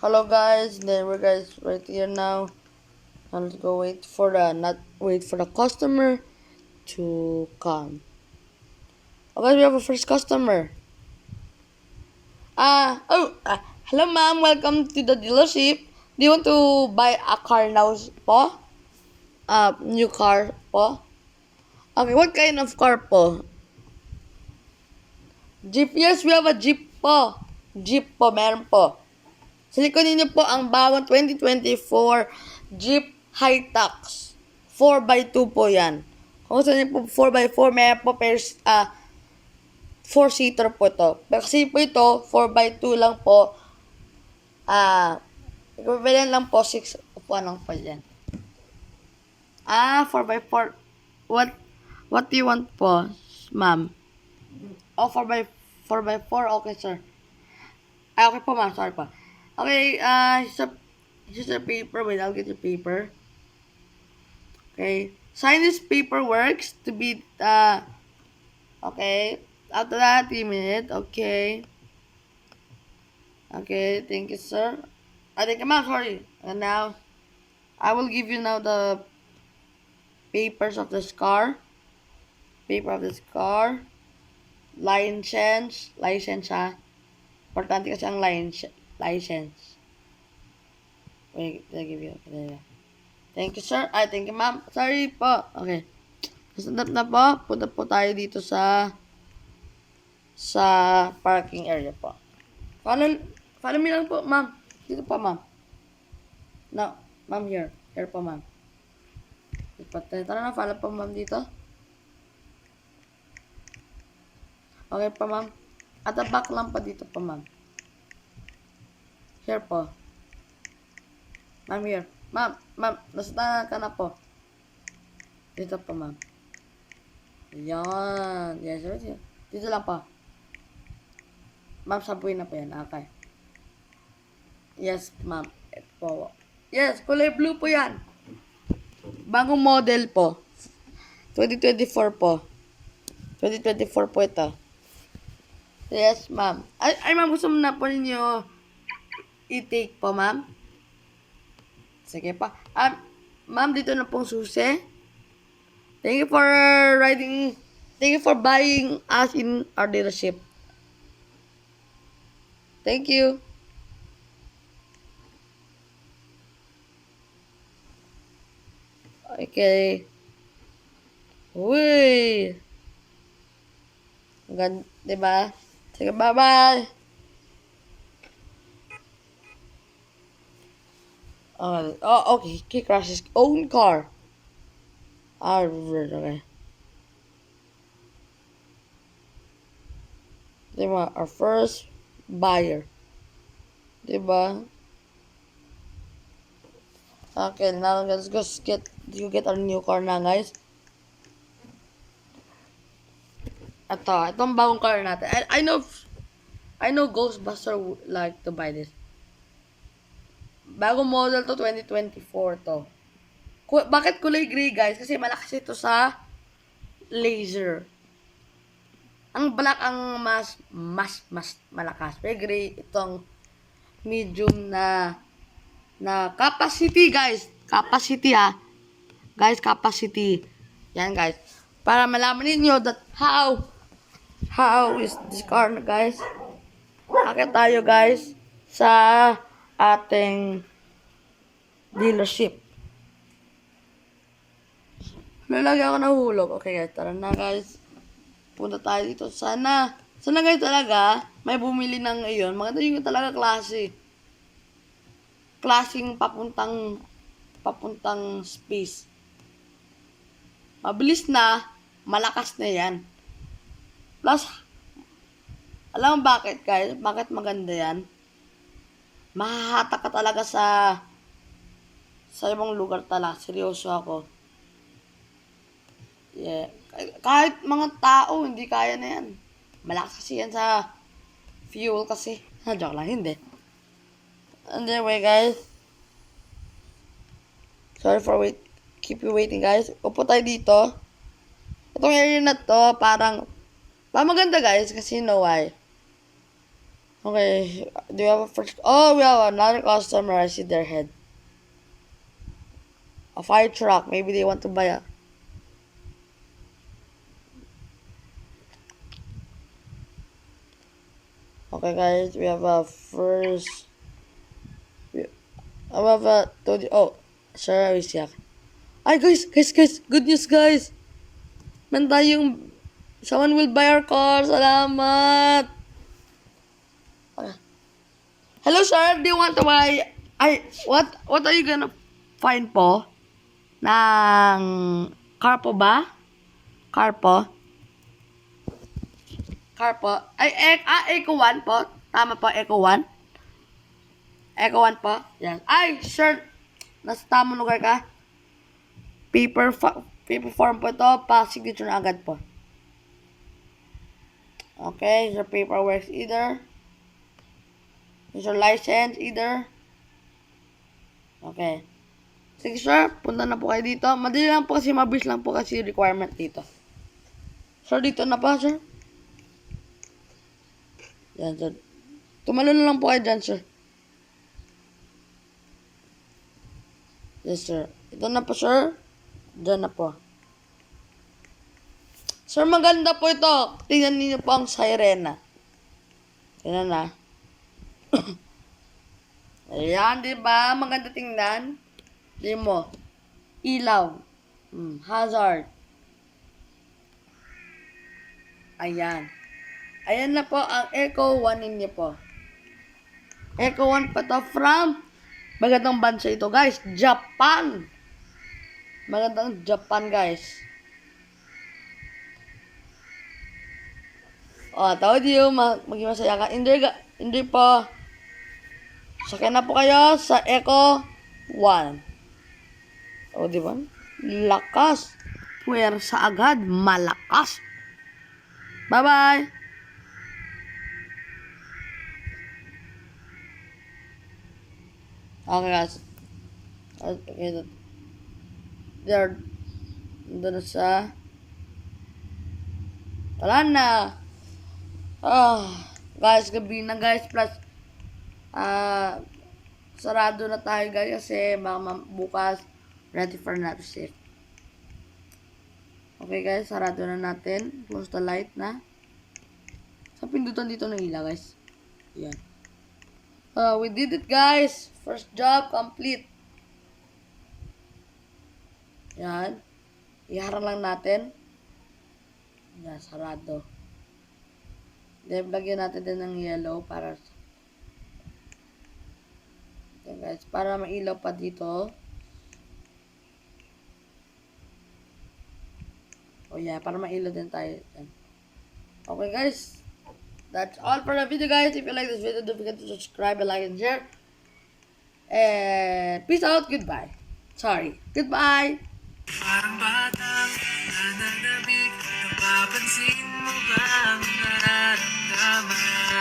Hello guys, then we're guys right here now. And let's go wait for the customer to come. Okay, we have a first customer. Hello ma'am, welcome to the dealership. Do you want to buy a car now po? New car po? Okay, what kind of car po? Jeep, yes, we have a Jeep po. Jeep po, meron po. Sa likod ninyo po ang bawang 2024 Jeep Hilux. 4x2 po yan. Kung gusto niyo po 4x4, may po pairs, 4-seater po to. Pero kasi po ito, 4x2 lang po. Equivalent lang po, 6 upuan lang po yan. 4x4. What do you want po, ma'am? 4x4, okay sir. Okay po ma'am, sorry po. Okay, here's a paper. Wait, I'll get your paper. Okay. Sign this paperwork to be, okay. After that, 3 minutes. Okay. Okay, thank you, sir. I think, ma'am, sorry. And now, I will give you now the papers of this car. Paper of this car. License ha. Importante kasi ang license. Wait, I'll give you. Thank you, sir. Thank you, ma'am. Sorry po. Okay. Stand na po. Punta po tayo dito sa parking area po. Follow me lang po, ma'am. Dito po, ma'am. No, ma'am, here. Here po, ma'am. Tara na, follow po, ma'am, dito. Okay po, ma'am. At the back lang pa dito po, ma'am. Here po. Ma'am, here. Ma'am, nasa ka na po. Dito po, ma'am. Yan. Yes, right here. Dito lang po. Ma'am, sabuhin na po yan. Okay. Yes, ma'am. Ito po. Yes, kulay blue po yan. Bagong model po. 2024 po. 2024 po ito. Yes, ma'am. Ma'am, gusto mo na po ninyo i-take po, ma'am? Sige pa. Ma'am, dito na pong susi. Thank you for buying us in our dealership. Thank you. Okay. Uy. Ganda, diba? Sige, bye-bye. Okay. He crashed his own car. Okay. Diba? Our first buyer. Diba? Okay, now let's go get our new car na, guys. Itong bagong car natin. I know Ghostbuster would like to buy this. Bagong model to, 2024 to. Bakit kulay gray, guys? Kasi malakas ito sa laser. Ang black ang mas malakas. Pero gray, itong medium na capacity, guys. Capacity, ha. Guys, capacity. Yan, guys. Para malaman ninyo that how is this car, guys. Akit tayo, guys, sa ating dealership. Lalagi ako nahulog. Okay, guys. Tara na, guys. Punta tayo dito. Sana guys talaga, may bumili ng ngayon. Maganda yung talaga klase. Klaseng papuntang space. Mabilis na, malakas na yan. Plus, alam mo bakit, guys? Bakit maganda yan? Mahahatak ka talaga sa ibang lugar talaga. Seryoso ako. Yeah. Kahit mga tao, hindi kaya na yan. Malakas kasi yan sa fuel kasi. Joke lang, hindi. And anyway, guys. Sorry for keep you waiting, guys. Upo tayo dito. Itong area na to, parang maganda, guys, kasi you know why. Okay, do you have a first? Oh, we have another customer. I see their head. A fire truck. Maybe they want to buy a. Okay, guys, we have a first. I have a. Oh, sir, we see. Ay, guys, good news, guys. Man tayong. Someone will buy our car. Salamat. Okay. Hello, sir. Do you want to buy? What are you gonna find po? Ng car po ba? Car po? Car po? Eco 1 po. Tama po, Eco 1. Eco 1 po. Yan. Ay, sir. Nasa tamang lugar ka. Paper form po ito. Pa-signature na agad po. Okay, your paperwork either. Is your license either. Okay. Sige sir, punta na po kayo dito. Madali lang po kasi mabilis lang po kasi requirement dito. Sir, dito na pa sir. Yan sir. Tumalo na lang po kayo dyan sir. Yes sir. Ito na po sir. Dyan na po. Sir, maganda po ito. Tingnan niyo po ang sirena. Tingnan na. Ayan, diba? Maganda tingnan. Di mo. Ilaw. Hazard. Ayan. Ayan na po ang Eco 1 ninyo po. Eco 1 pa to from magandang bansa ito guys. Japan. Magandang Japan guys. Told you, maging masaya ka. Hindi po. Sakyan na po kayo sa Eco 1. O, di ba? Lakas. Puwersa agad. Malakas. Bye-bye. Okay, guys. Okay, there. Doon sa... Wala na. Guys, gabi na guys. Plus, sarado na tayo guys kasi bukas ready for night shift. Okay guys, sarado na natin. Close the light na. Sa pindutan dito ng ilaw guys. Yan. We did it guys. First job complete. Yan. Iharang lang natin. Yan, sarado. Then, lagyan natin din ng yellow para yan guys, para mailaw pa dito. Yeah, para mailaw din tayo. Yan. Okay guys, that's all for the video guys. If you like this video, don't forget to subscribe, like, and share. And peace out, goodbye. Sorry, goodbye. Parang batang nananabik, napapansin mo ba ang nararamdaman?